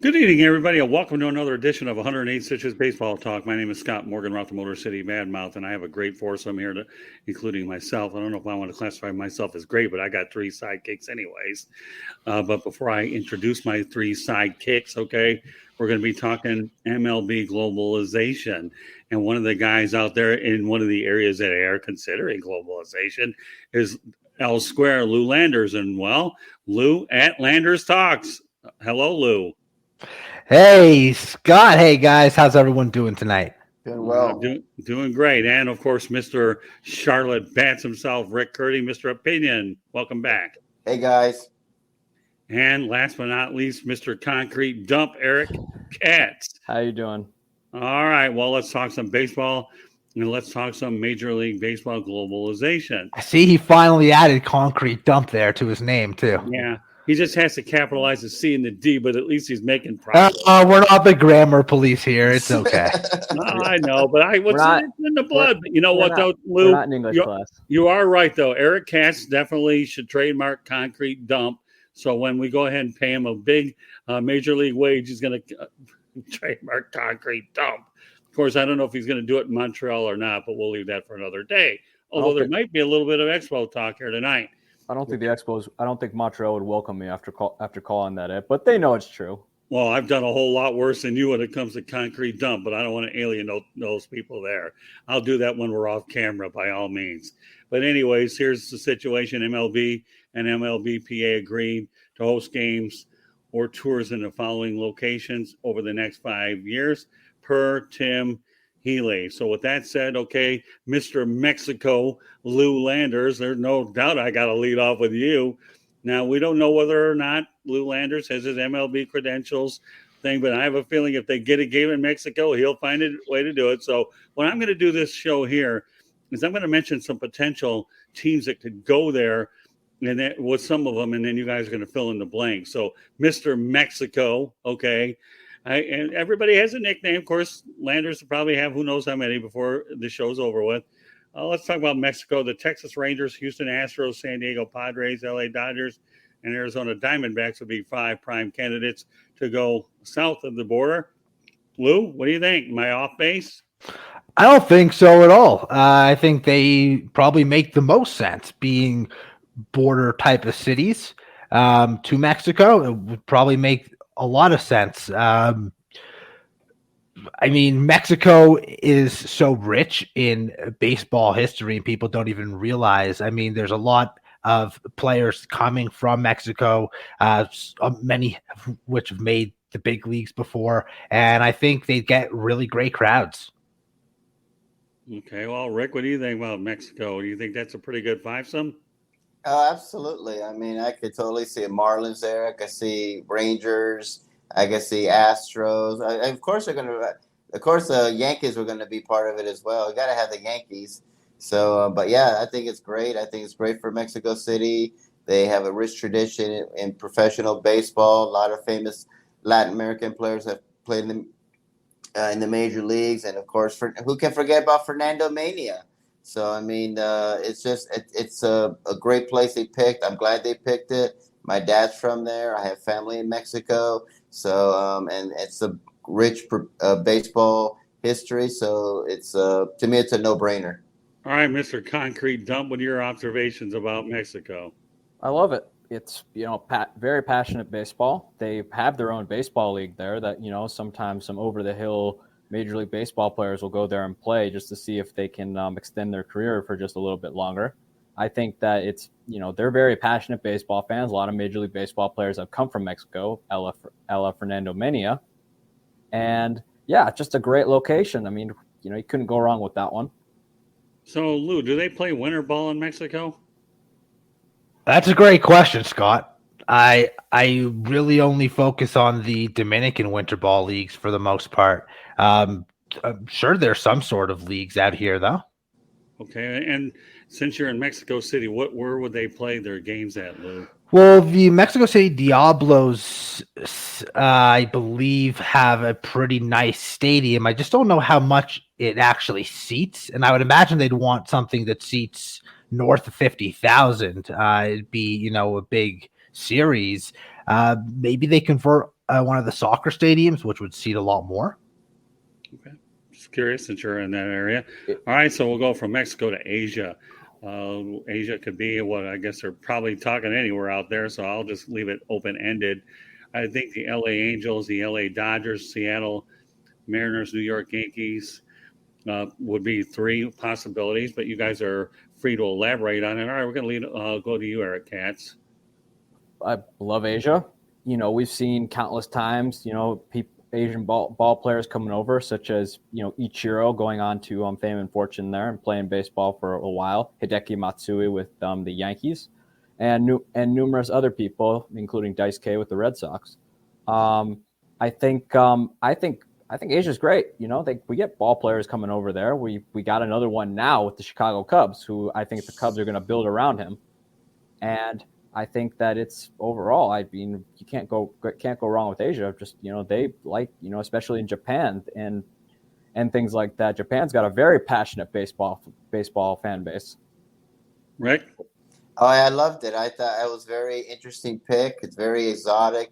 Good evening, everybody, and welcome to another edition of 108 Stitches Baseball Talk. My name is Scott Morgan, Roth the Motor City Badmouth, and I have a great foursome here, including myself. I don't know if I want to classify myself as great, but I got three sidekicks anyways. But before I introduce my three sidekicks, okay, we're going to be talking MLB globalization. And one of the guys out there in one of the areas that are considering globalization is L Square, Lou Landers. And, well, Lou at Landers Talks. Hello, Lou. Hey, Scott. Hey, guys. How's everyone doing tonight? Doing well. Doing great. And, of course, Mr. Charlotte Bats himself, Rick Curti, Mr. Opinion. Welcome back. Hey, guys. And last but not least, Mr. Concrete Dump, Eric Katz. How you doing? All right. Well, let's talk some baseball, and let's talk some Major League Baseball globalization. I see he finally added Concrete Dump there to his name, too. Yeah. He just has to capitalize the C and the D, but at least he's making progress. We're not the grammar police here. It's okay. No, I know, but it's in the blood. But you know what, though, Lou? We're not in English class. You are right, though. Eric Katz definitely should trademark Concrete Dump. So when we go ahead and pay him a big major league wage, he's going to trademark Concrete Dump. Of course, I don't know if he's going to do it in Montreal or not, but we'll leave that for another day. Although there might be a little bit of Expo talk here tonight. I don't think Montreal would welcome me after calling that it, but they know it's true. Well, I've done a whole lot worse than you when it comes to Concrete Dump, but I don't want to alienate those people there. I'll do that when we're off camera, by all means. But anyways, here's the situation. MLB and MLBPA agreed to host games or tours in the following locations over the next 5 years per Tim Healy. So with that said, okay, Mr. Mexico, Lou Landers, there's no doubt I got to lead off with you. Now, we don't know whether or not Lou Landers has his MLB credentials thing, but I have a feeling if they get a game in Mexico, he'll find a way to do it. So what I'm going to do this show here is I'm going to mention some potential teams that could go there and that with some of them, and then you guys are going to fill in the blank. So Mr. Mexico, okay, and everybody has a nickname. Of course, Landers will probably have who knows how many before the show's over with. Let's talk about Mexico. The Texas Rangers, Houston Astros, San Diego Padres, LA Dodgers, and Arizona Diamondbacks would be 5 prime candidates to go south of the border. Lou, what do you think? Am I off base? I don't think so at all. I think they probably make the most sense being border type of cities to Mexico. It would probably make a lot of sense. I mean, Mexico is so rich in baseball history, and people don't even realize. I mean, there's a lot of players coming from Mexico, many of which have made the big leagues before, and I think they get really great crowds. Okay, well, Rick, what do you think about Mexico? Do you think that's a pretty good fivesome? Absolutely. I mean, I could totally see Marlins there. I could see Rangers. I could see Astros. Of course, the Yankees were going to be part of it as well. You got to have the Yankees. So, but yeah, I think it's great. I think it's great for Mexico City. They have a rich tradition in professional baseball. A lot of famous Latin American players have played in the major leagues, and of course, who can forget about Fernando Mania? So, I mean, it's a great place they picked. I'm glad they picked it. My dad's from there. I have family in Mexico. So, and it's a rich baseball history. So it's to me, it's a no-brainer. All right, Mr. Concrete Dump, what are your observations about Mexico? I love it. It's, very passionate baseball. They have their own baseball league there that, sometimes some over-the-hill Major League Baseball players will go there and play just to see if they can extend their career for just a little bit longer. I think that it's, they're very passionate baseball fans. A lot of Major League Baseball players have come from Mexico, Ella Fernando Mania. And, yeah, just a great location. I mean, you couldn't go wrong with that one. So, Lou, do they play winter ball in Mexico? That's a great question, Scott. I really only focus on the Dominican winter ball leagues for the most part. I'm sure there's some sort of leagues out here, though. Okay, and since you're in Mexico City, where would they play their games at, Lou? Well, the Mexico City Diablos, I believe, have a pretty nice stadium. I just don't know how much it actually seats, and I would imagine they'd want something that seats north of 50,000. It'd be, a big series. Maybe they convert one of the soccer stadiums, which would seat a lot more. Okay. Just curious since you're in that area. All right, so we'll go from Mexico to Asia. Asia could be what I guess they're probably talking anywhere out there, so I'll just leave it open-ended. I think the LA Angels, the LA Dodgers, Seattle Mariners, New York Yankees would be three possibilities, but you guys are free to elaborate on it. All right, we're going to go to you, Eric Katz. I love Asia. We've seen countless times, Asian ball players coming over, such as, Ichiro going on to fame and fortune there and playing baseball for a while, Hideki Matsui with the Yankees, and numerous other people, including Dice K with the Red Sox. I think Asia's great. We get ball players coming over there. We got another one now with the Chicago Cubs, who I think the Cubs are going to build around him. And I think that it's overall, you can't go wrong with Asia. Just, they like, especially in Japan and things like that. Japan's got a very passionate baseball fan base. Rick? Oh, I loved it. I thought it was a very interesting pick. It's very exotic.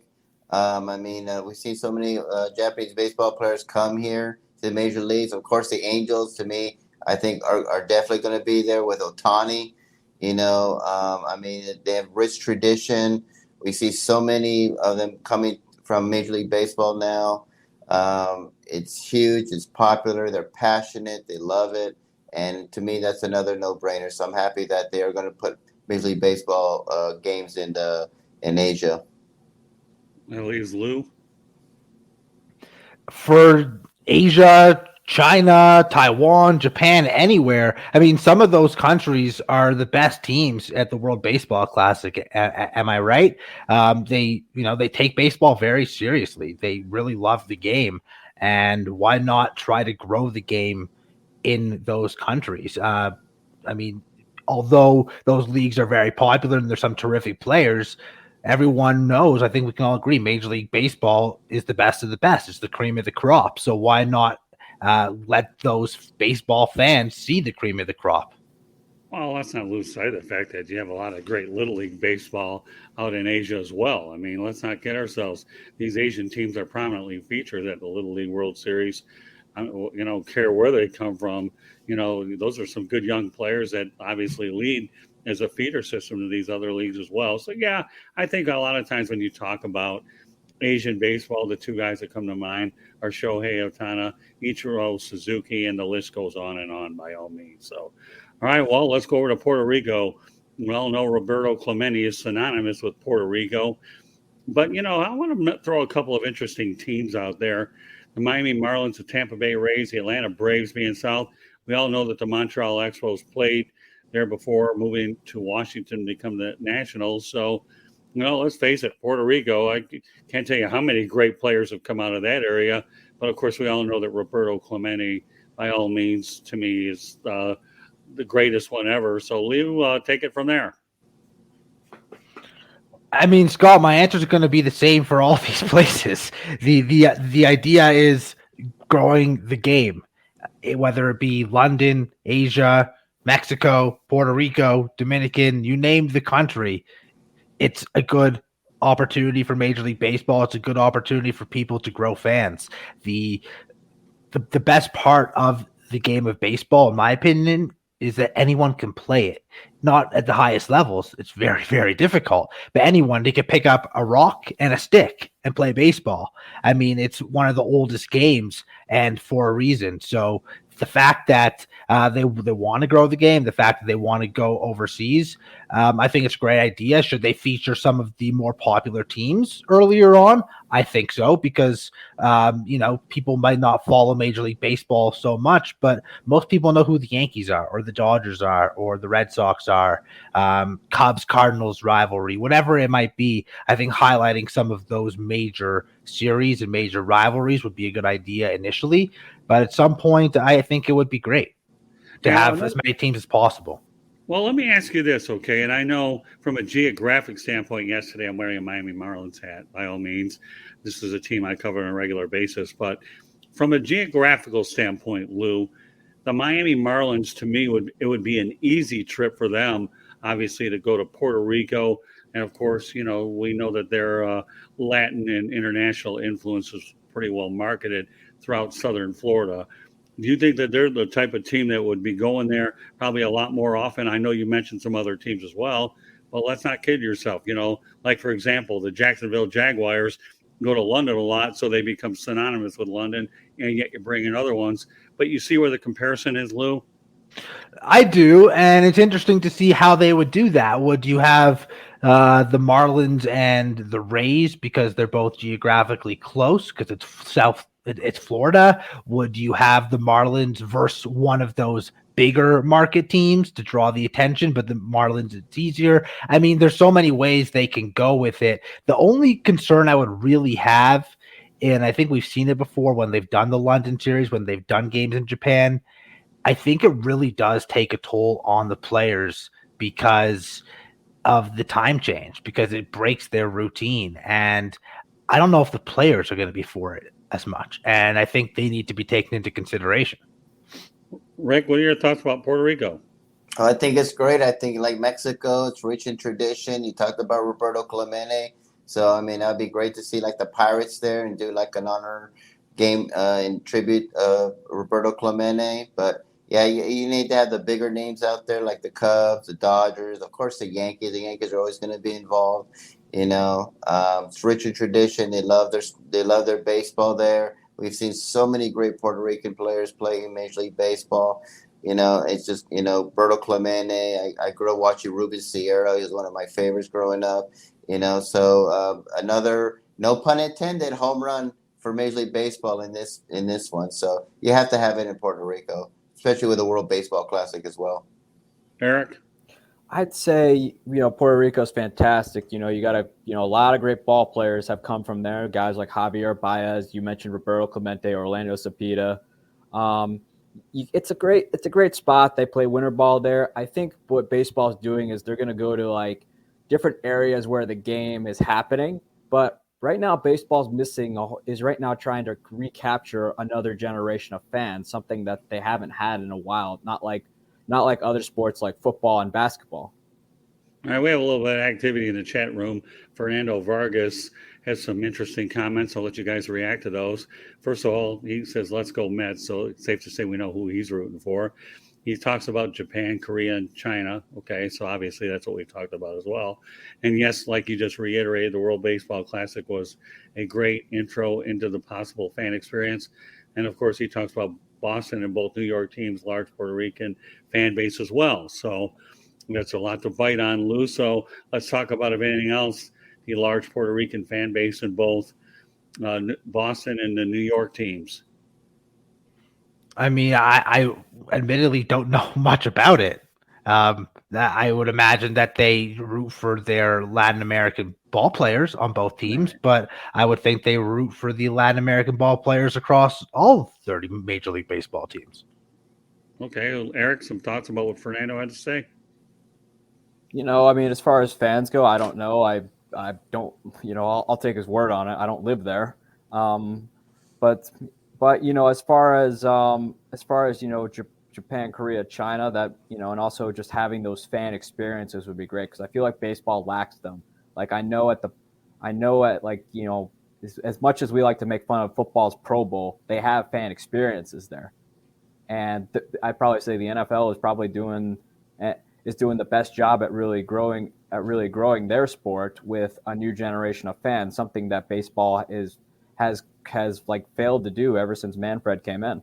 We've seen so many Japanese baseball players come here to the major leagues. Of course, the Angels, to me, I think are definitely going to be there with Ohtani. They have rich tradition. We see so many of them coming from Major League Baseball now. It's huge. It's popular. They're passionate. They love it. And to me, that's another no-brainer. So I'm happy that they are going to put Major League Baseball games in Asia. That leaves Lou. For Asia, China, Taiwan, Japan, anywhere. Some of those countries are the best teams at the World Baseball Classic. Am I right? They take baseball very seriously. They really love the game, and why not try to grow the game in those countries? Although those leagues are very popular and there's some terrific players, everyone knows, I think we can all agree, Major League Baseball is the best of the best. It's the cream of the crop. So why not let those baseball fans see the cream of the crop? Well, let's not lose sight of the fact that you have a lot of great Little League baseball out in Asia as well. Let's not kid ourselves. These Asian teams are prominently featured at the Little League World Series. Care where they come from. Those are some good young players that obviously lead as a feeder system to these other leagues as well. So, yeah, I think a lot of times when you talk about Asian baseball, the two guys that come to mind are Shohei Ohtani, Ichiro Suzuki, and the list goes on by all means. So, all right, well, let's go over to Puerto Rico. We all know Roberto Clemente is synonymous with Puerto Rico. But, I want to throw a couple of interesting teams out there. The Miami Marlins, the Tampa Bay Rays, the Atlanta Braves being south. We all know that the Montreal Expos played there before moving to Washington to become the Nationals. So, let's face it, Puerto Rico, I can't tell you how many great players have come out of that area. But, of course, we all know that Roberto Clemente, by all means, to me, is the greatest one ever. So, Lou, take it from there. Scott, my answer is going to be the same for all these places. The idea is growing the game, whether it be London, Asia, Mexico, Puerto Rico, Dominican, you name the country. It's a good opportunity for Major League Baseball. It's a good opportunity for people to grow fans. The best part of the game of baseball, in my opinion, is that anyone can play it. Not at the highest levels. It's very, very difficult. But anyone, they can pick up a rock and a stick and play baseball. It's one of the oldest games, and for a reason. So the fact that they want to grow the game, the fact that they want to go overseas, I think it's a great idea. Should they feature some of the more popular teams earlier on? I think so, because people might not follow Major League Baseball so much, but most people know who the Yankees are, or the Dodgers are, or the Red Sox are, Cubs-Cardinals rivalry, whatever it might be. I think highlighting some of those major series and major rivalries would be a good idea initially, but at some point, I think it would be great to have as many teams as possible. Well, let me ask you this, okay? And I know from a geographic standpoint, yesterday I'm wearing a Miami Marlins hat, by all means. This is a team I cover on a regular basis. But from a geographical standpoint, Lou, the Miami Marlins, to me, would be an easy trip for them, obviously, to go to Puerto Rico. And of course, we know that their Latin and international influence is pretty well marketed throughout Southern Florida. Do you think that they're the type of team that would be going there probably a lot more often? I know you mentioned some other teams as well, but let's not kid yourself. Like for example, the Jacksonville Jaguars go to London a lot, so they become synonymous with London, and yet you bring in other ones. But you see where the comparison is, Lou? I do, and it's interesting to see how they would do that. Would you have the Marlins and the Rays because they're both geographically close because it's Florida? Would you have the Marlins versus one of those bigger market teams to draw the attention, but the Marlins, it's easier? I mean, there's so many ways they can go with it. The only concern I would really have, and I think we've seen it before when they've done the London series, when they've done games in Japan, I think it really does take a toll on the players because of the time change, because it breaks their routine. And I don't know if the players are going to be for it as much. And I think they need to be taken into consideration. Rick, what are your thoughts about Puerto Rico? I think it's great. I think like Mexico, it's rich in tradition. You talked about Roberto Clemente. So, I mean, that'd be great to see like the Pirates there and do like an honor game in tribute of Roberto Clemente. But yeah, you need to have the bigger names out there like the Cubs, the Dodgers, of course the Yankees. The Yankees are always going to be involved. It's rich in tradition. They love their baseball there. We've seen so many great Puerto Rican players play in Major League Baseball. It's just Roberto Clemente. I grew up watching Ruben Sierra. He was one of my favorites growing up. So another, no pun intended, home run for Major League Baseball in this one. So you have to have it in Puerto Rico, especially with the World Baseball Classic as well. Eric? I'd say, Puerto Rico's fantastic. You got a lot of great ball players have come from there. Guys like Javier Baez, you mentioned Roberto Clemente, Orlando Cepeda. It's a great spot. They play winter ball there. I think what baseball is doing is they're going to go to like different areas where the game is happening. But right now, baseball's is right now trying to recapture another generation of fans, something that they haven't had in a while. Not like other sports like football and basketball. All right, we have a little bit of activity in the chat room. Fernando Vargas has some interesting comments. I'll let you guys react to those. First of all, he says, let's go Mets. So it's safe to say we know who he's rooting for. He talks about Japan, Korea, and China. Okay, so obviously that's what we talked about as well. And yes, like you just reiterated, the World Baseball Classic was a great intro into the possible fan experience. And of course, he talks about Boston and both New York teams, large Puerto Rican fan base as well. So that's a lot to bite on, Lou. So let's talk about, if anything else, the large Puerto Rican fan base in both Boston and the New York teams. I mean, I admittedly don't know much about it. I would imagine that they root for their Latin American ball players on both teams, but I would think they root for the Latin American ball players across all 30 Major League Baseball teams. Okay, well, Eric, some thoughts about what Fernando had to say? I mean, as far as fans go, I don't know. I don't, I'll take his word on it. I don't live there. But as far as Japan, Korea, China, that, and also just having those fan experiences would be great, because I feel like baseball lacks them. Like as much as we like to make fun of football's Pro Bowl, they have fan experiences there. And I'd probably say the NFL is probably doing the best job at really growing their sport with a new generation of fans, something that baseball has failed to do ever since Manfred came in.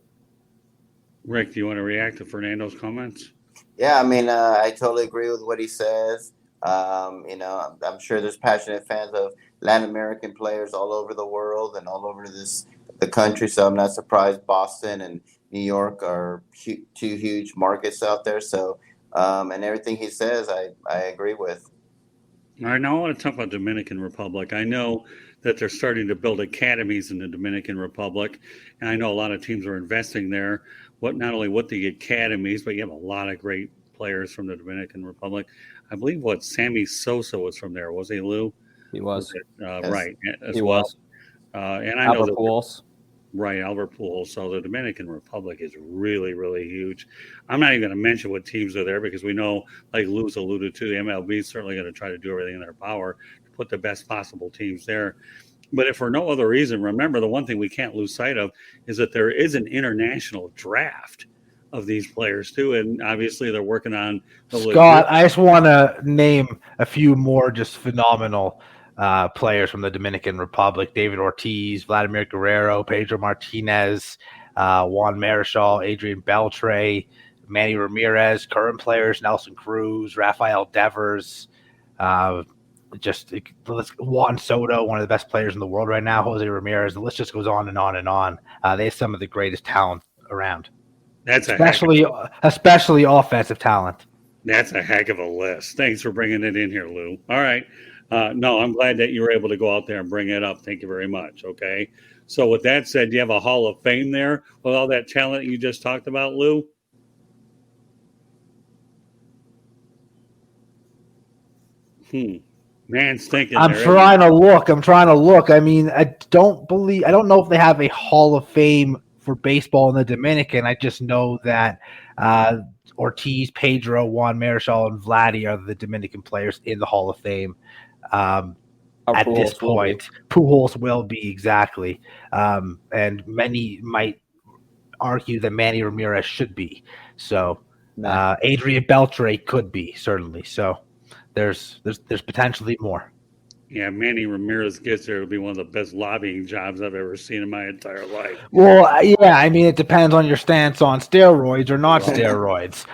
Rick, do you want to react to Fernando's comments? Yeah, I mean, I totally agree with what he says. I'm sure there's passionate fans of Latin American players all over the world and all over the country. So I'm not surprised Boston and New York are two huge markets out there. So, and everything he says, I agree with. All right, now I want to talk about Dominican Republic. I know that they're starting to build academies in the Dominican Republic, and I know a lot of teams are investing there. Not only with the academies, but you have a lot of great players from the Dominican Republic. I believe Sammy Sosa was from there, was he, Lou? He was. Yes. Right, as he well. Was. And I know Albert Pujols. Right, Albert Pujols. So the Dominican Republic is really, really huge. I'm not even going to mention what teams are there because we know, like Lou's alluded to, the MLB is certainly going to try to do everything in their power to put the best possible teams there. But if for no other reason, remember the one thing we can't lose sight of is that there is an international draft of these players too, and obviously they're working on the Scott, I just want to name a few more just phenomenal players from the Dominican Republic: David Ortiz, Vladimir Guerrero, Pedro Martinez, Juan Marichal, Adrian Beltre, Manny Ramirez. Current players: Nelson Cruz, Rafael Devers, Juan Soto, one of the best players in the world right now. Jose Ramirez. The list just goes on and on and on. They have some of the greatest talent around. That's especially offensive talent. That's a heck of a list. Thanks for bringing it in here, Lou. All right. No, I'm glad that you were able to go out there and bring it up. Thank you very much. Okay. So with that said, do you have a Hall of Fame there with all that talent you just talked about, Lou? Man's thinking. I'm trying to look. I mean, I don't know if they have a Hall of Fame for baseball in the Dominican. I just know that Ortiz, Pedro, Juan Marichal, and Vladdy are the Dominican players in the Hall of Fame. At this point, Pujols will be exactly, and many might argue that Manny Ramirez should be. So Adrian Beltre could be certainly. So there's potentially more. Yeah, Manny Ramirez gets there. It'll be one of the best lobbying jobs I've ever seen in my entire life. Well, yeah, I mean, it depends on your stance on steroids or not steroids.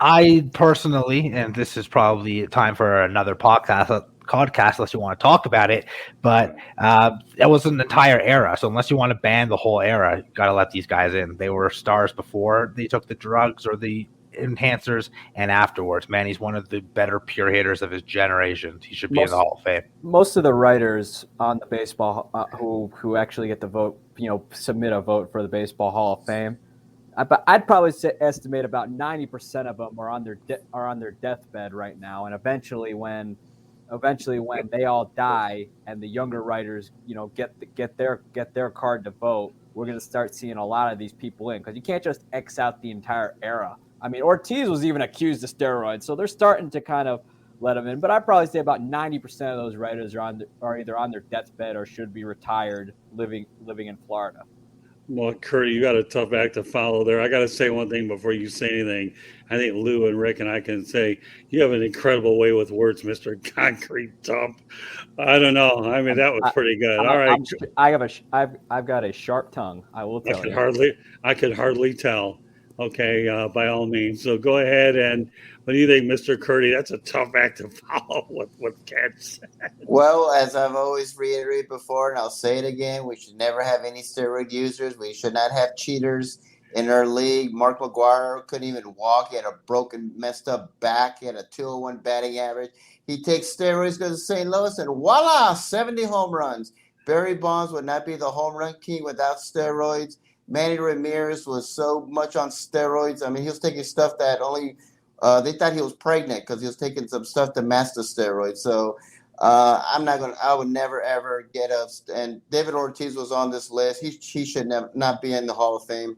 I personally, and this is probably time for another podcast unless you want to talk about it, but that was an entire era. So unless you want to ban the whole era, you got to let these guys in. They were stars before they took the drugs or the enhancers, and afterwards. Manny's one of the better pure hitters of his generation. He should be in the Hall of Fame. Most of the writers on the baseball who actually get the vote, submit a vote for the Baseball Hall of Fame, I'd probably estimate about 90% of them are on their deathbed right now, and eventually when they all die and the younger writers get their card to vote, we're going to start seeing a lot of these people in, because you can't just X out the entire era. I mean, Ortiz was even accused of steroids, so they're starting to kind of let him in. But I'd probably say about 90% of those writers are either on their deathbed or should be retired, living in Florida. Well, Curti, you got a tough act to follow there. I got to say one thing before you say anything. I think Lou and Rick and I can say you have an incredible way with words, Mr. Concrete Dump. I don't know. I mean, that was pretty good. All right. I've got a sharp tongue. I will tell you. I could hardly tell. Okay, by all means. So go ahead, and what do you think, Mr. Curti? That's a tough act to follow what Katz said. Well, as I've always reiterated before, and I'll say it again, we should never have any steroid users. We should not have cheaters in our league. Mark McGwire couldn't even walk. He had a messed up back. He had a 201 batting average. He takes steroids, goes to St. Louis, and voila, 70 home runs. Barry Bonds would not be the home run king without steroids. Manny Ramirez was so much on steroids. I mean, he was taking stuff that only they thought he was pregnant because he was taking some stuff to mask the steroids. So I would never, ever get up. And David Ortiz was on this list. He should not be in the Hall of Fame,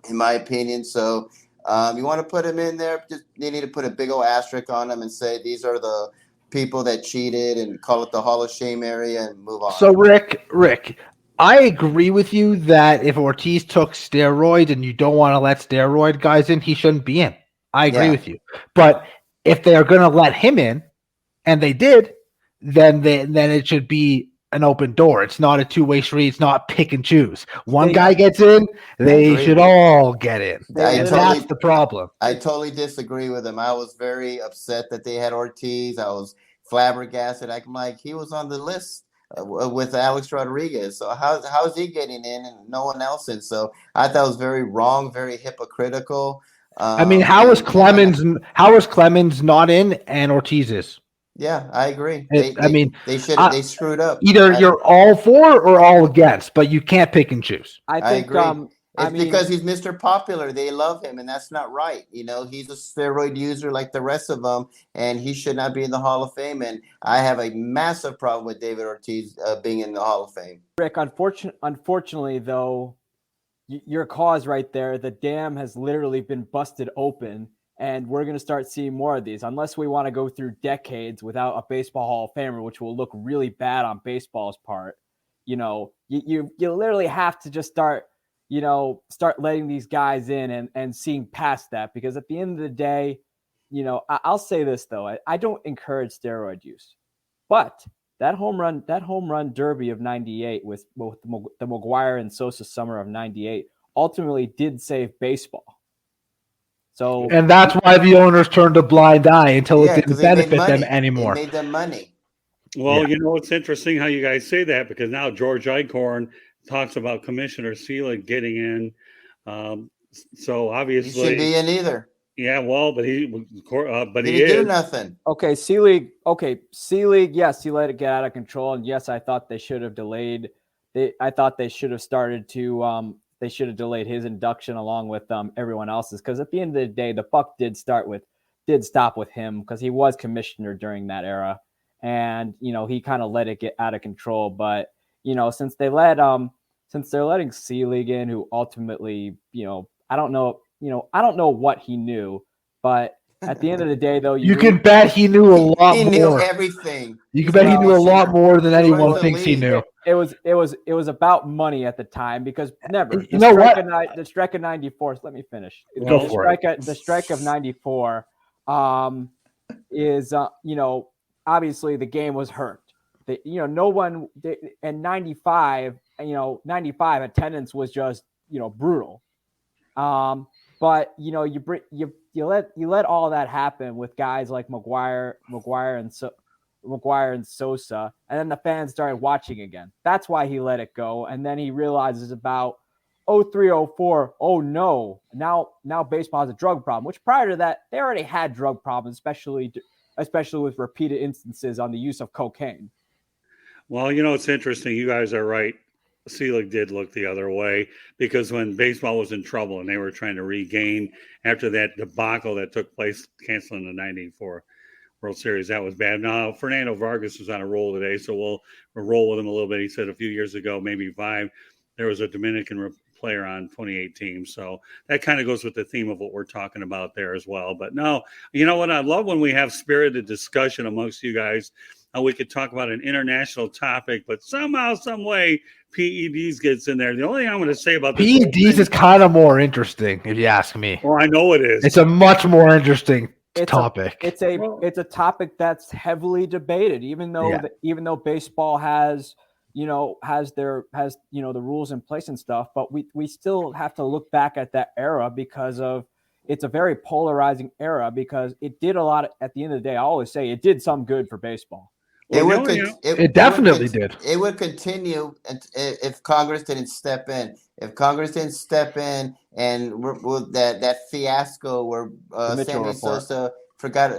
in my opinion. So you want to put him in there, you need to put a big old asterisk on him and say these are the people that cheated and call it the Hall of Shame area and move on. So, Rick, I agree with you that if Ortiz took steroids and you don't want to let steroid guys in, he shouldn't be in. I agree with you. But if they are going to let him in, and they did, then it should be an open door. It's not a two-way street. It's not pick and choose. One guy gets in, they should all get in. That's the problem. I totally disagree with him. I was very upset that they had Ortiz. I was flabbergasted. I'm like, he was on the list with Alex Rodriguez. So how is he getting in and no one else in? So I thought it was very wrong, very hypocritical. I mean, how is Clemens not in and Ortiz is? Yeah, I agree. They screwed up. Either you're all for or all against, but you can't pick and choose. I think agree. It's because he's Mr. Popular. They love him, and that's not right. He's a steroid user like the rest of them, and he should not be in the Hall of Fame. And I have a massive problem with David Ortiz being in the Hall of Fame. Rick, unfortunately, though, your cause right there, the dam has literally been busted open, and we're going to start seeing more of these unless we want to go through decades without a baseball Hall of Famer, which will look really bad on baseball's part. You literally have to just start letting these guys in and seeing past that, because at the end of the day, I'll say this though, I don't encourage steroid use, but that home run derby of 98 with the McGuire and Sosa summer of 98 ultimately did save baseball. So, and that's why the owners turned a blind eye until it didn't benefit them anymore. It made them money. Well, it's interesting how you guys say that, because now George Eichhorn talks about Commissioner Selig getting in. So obviously he should be in either. Yeah, well, but he didn't do nothing. Okay, Selig. Yes, he let it get out of control, and yes, I thought they should have delayed. I thought they should have started to. They should have delayed his induction along with everyone else's, because at the end of the day, the buck did stop with him, because he was commissioner during that era, and he kind of let it get out of control. But since they're letting Selig in, who ultimately I don't know what he knew, but at the end of the day, though, you can bet he knew a lot more. He knew everything. You can bet he knew a lot more than anyone thinks he knew. It was about money at the time, because the strike of 94. Let me finish. Go for it. The strike of 94 is obviously the game was hurt. No one and 95. 95 attendance was just brutal. But you let all that happen with guys like McGuire and Sosa, and then the fans started watching again. That's why he let it go. And then he realizes about 03, 04, oh no, now baseball has a drug problem, which prior to that, they already had drug problems, especially with repeated instances on the use of cocaine. Well, it's interesting. You guys are right. Selig did look the other way, because when baseball was in trouble and they were trying to regain after that debacle that took place, canceling the 94 World Series, that was bad. Now, Fernando Vargas is on a roll today, so we'll roll with him a little bit. He said a few years ago, maybe 5, there was a Dominican player on 28 teams. So that kind of goes with the theme of what we're talking about there as well. But no, you know what? I love when we have spirited discussion amongst you guys. We could talk about an international topic, but somehow, some way, PEDs gets in there. The only thing I'm going to say about this PEDs is kind of more interesting, if you ask me. Well, I know it is. It's a much more interesting topic. It's a topic that's heavily debated, even though baseball has the rules in place and stuff. But we still have to look back at that era, because it's a very polarizing era, because it did a lot. At the end of the day, I always say it did some good for baseball. It definitely did. It would continue if Congress didn't step in. If Congress didn't step in, and with that fiasco where Sammy Sosa forgot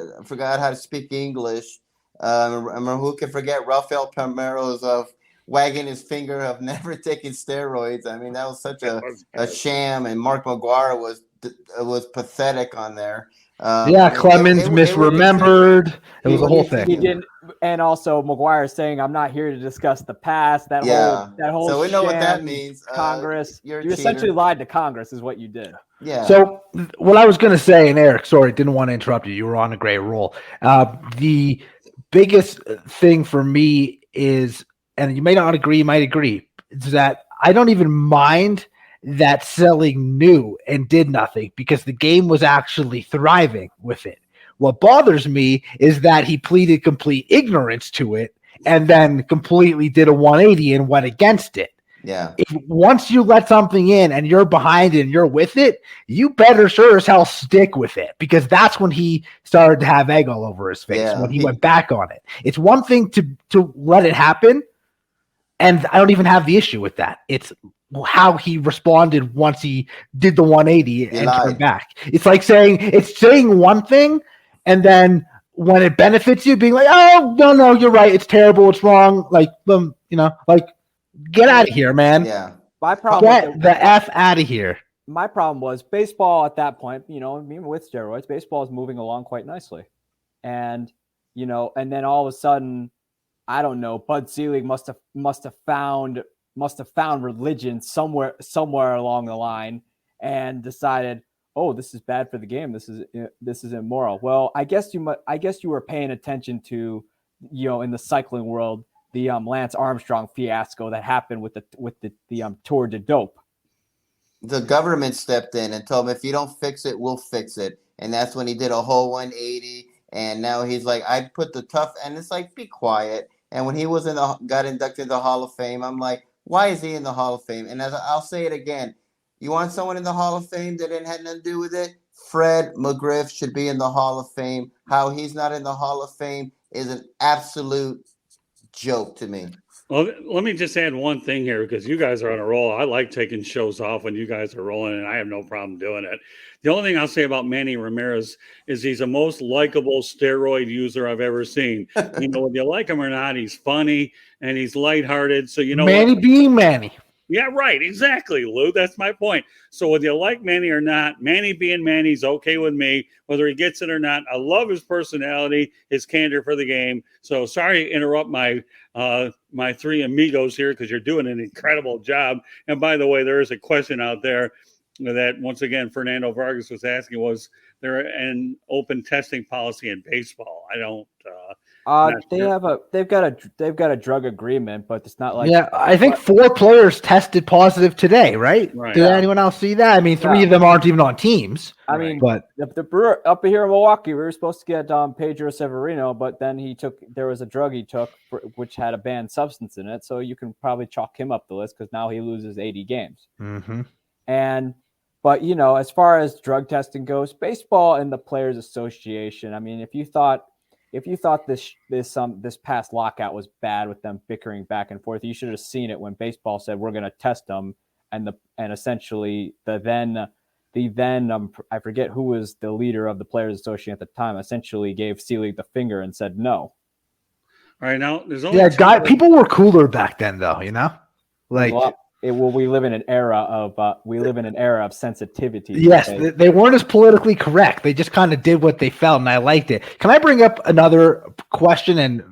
how to speak English. Who can forget Rafael Palmeiro's of wagging his finger of never taking steroids? I mean, that was such a sham, and Mark McGuire was pathetic on there. Clemens misremembered. It was a whole thing. He didn't, and also McGuire saying, "I'm not here to discuss the past." That whole. So we know what that means. Congress, you essentially lied to Congress, is what you did. Yeah. So what I was going to say, and Eric, sorry, didn't want to interrupt you. You were on a great roll. The biggest thing for me is, and you may not agree, you might agree, is that I don't even mind that Selig knew and did nothing, because the game was actually thriving with it. What bothers me is that he pleaded complete ignorance to it and then completely did a 180 and went against it. Yeah. Once you let something in and you're behind it and you're with it, you better sure as hell stick with it, because that's when he started to have egg all over his face, when he went back on it. It's one thing to let it happen, and I don't even have the issue with that. It's how he responded once he did the 180 and turned back. It's like saying one thing, and then when it benefits you, being like, "Oh, no, you're right. It's terrible. It's wrong." Get out of here, man. Yeah. My problem. Get the F out of here. My problem was baseball at that point, even with steroids, baseball is moving along quite nicely. And, and then all of a sudden, I don't know, Bud Selig must have found religion somewhere along the line and decided, oh, this is bad for the game. This is immoral. Well, I guess you were paying attention to, in the cycling world, the Lance Armstrong fiasco that happened with the Tour de Dope. The government stepped in and told him, if you don't fix it, we'll fix it. And that's when he did a whole 180. And now he's like, I put the tough, and it's like, be quiet. And when he got inducted to the Hall of Fame, I'm like, why is he in the Hall of Fame? And I'll say it again, you want someone in the Hall of Fame that didn't have nothing to do with it? Fred McGriff should be in the Hall of Fame. How he's not in the Hall of Fame is an absolute joke to me. Well, let me just add one thing here, because you guys are on a roll. I like taking shows off when you guys are rolling, and I have no problem doing it. The only thing I'll say about Manny Ramirez is he's the most likable steroid user I've ever seen. Whether you like him or not, he's funny and he's lighthearted. So Manny being Manny. Yeah, right. Exactly, Lou. That's my point. So whether you like Manny or not, Manny being Manny's okay with me, whether he gets it or not. I love his personality, his candor for the game. So sorry to interrupt my three amigos here, because you're doing an incredible job. And by the way, there is a question out there that, once again, Fernando Vargas was asking, was there an open testing policy in baseball? I don't. They've got a drug agreement, but it's not like. Yeah, I think 4 players tested positive today, right? Did anyone else see that? I mean, 3 of them aren't even on teams. I mean, but the Brewer up here in Milwaukee, we were supposed to get Pedro Severino, but then there was a drug he took which had a banned substance in it, so you can probably chalk him up the list, because now he loses 80 games. Mm-hmm. But as far as drug testing goes, baseball and the Players Association. I mean, if you thought this past lockout was bad with them bickering back and forth, you should have seen it when baseball said we're going to test them, and essentially the then I forget who was the leader of the Players Association at the time, essentially gave Selig the finger and said no. All right, now there's only people were cooler back then, though. Like. We live in an era of sensitivity. Yes, they weren't as politically correct. They just kind of did what they felt, and I liked it. Can I bring up another question? And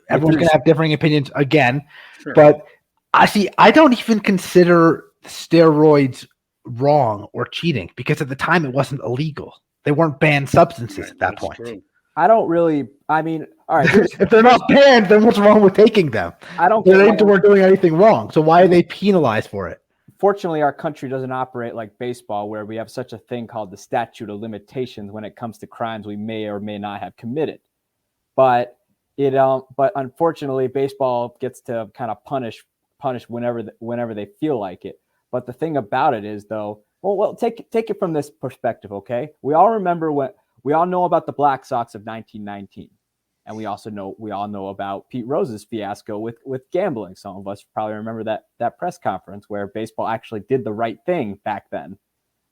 everyone's going to have differing opinions again. Sure. But I don't even consider steroids wrong or cheating, because at the time it wasn't illegal. They weren't banned substances at that point. True. I don't really. I mean, all right. If they're not banned, then what's wrong with taking them? They weren't doing anything wrong. So why are they penalized for it? Fortunately, our country doesn't operate like baseball, where we have such a thing called the statute of limitations when it comes to crimes we may or may not have committed. But unfortunately, baseball gets to kind of punish whenever they feel like it. But the thing about it is, though, well, take it from this perspective, okay? We all know about the Black Sox of 1919. And we all know about Pete Rose's fiasco with gambling. Some of us probably remember that press conference where baseball actually did the right thing back then.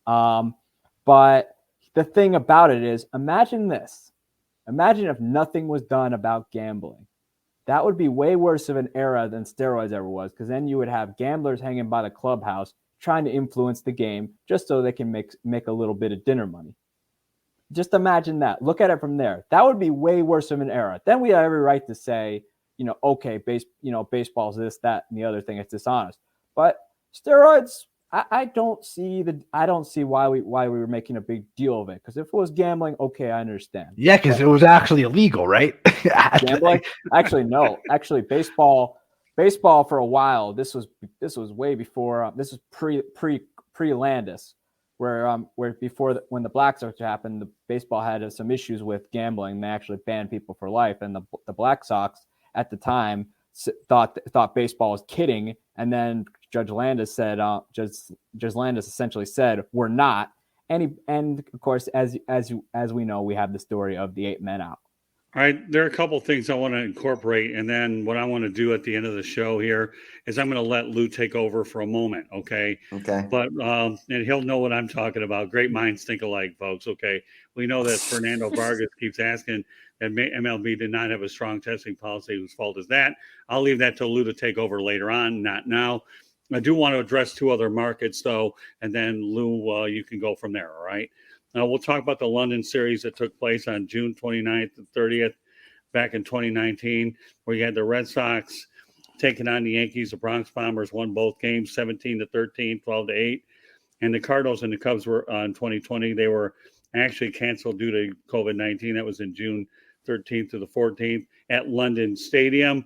But the thing about it is, imagine this. Imagine if nothing was done about gambling. That would be way worse of an era than steroids ever was, because then you would have gamblers hanging by the clubhouse trying to influence the game just so they can make a little bit of dinner money. Just imagine that. Look at it from there. That would be way worse of an era. Then we have every right to say, okay, baseball's this, that, and the other thing. It's dishonest. But steroids, I don't see why we were making a big deal of it. Because if it was gambling, okay, I understand. Yeah, because it was actually illegal, right? Gambling? Actually, no. Actually, baseball for a while. This was way before. This was pre Landis. Where when the Black Sox happened, the baseball had some issues with gambling. They actually banned people for life, and the Black Sox at the time thought baseball was kidding. And then Judge Landis essentially said, "We're not." And of course, as we know, we have the story of the 8 men out. All right, there are a couple of things I want to incorporate, and then what I want to do at the end of the show here is I'm going to let Lou take over for a moment, okay? Okay. But and he'll know what I'm talking about. Great minds think alike, folks. Okay, we know that Fernando Vargas keeps asking that MLB did not have a strong testing policy. Whose fault is that? I'll leave that to Lou to take over later on, not now. I do want to address two other markets, though, and then Lou, you can go from there, all right? Now, we'll talk about the London series that took place on June 29th and 30th back in 2019, where you had the Red Sox taking on the Yankees. The Bronx Bombers won both games 17-13, 12-8. And the Cardinals and the Cubs were on 2020. They were actually canceled due to COVID-19. That was in June 13th to the 14th at London Stadium.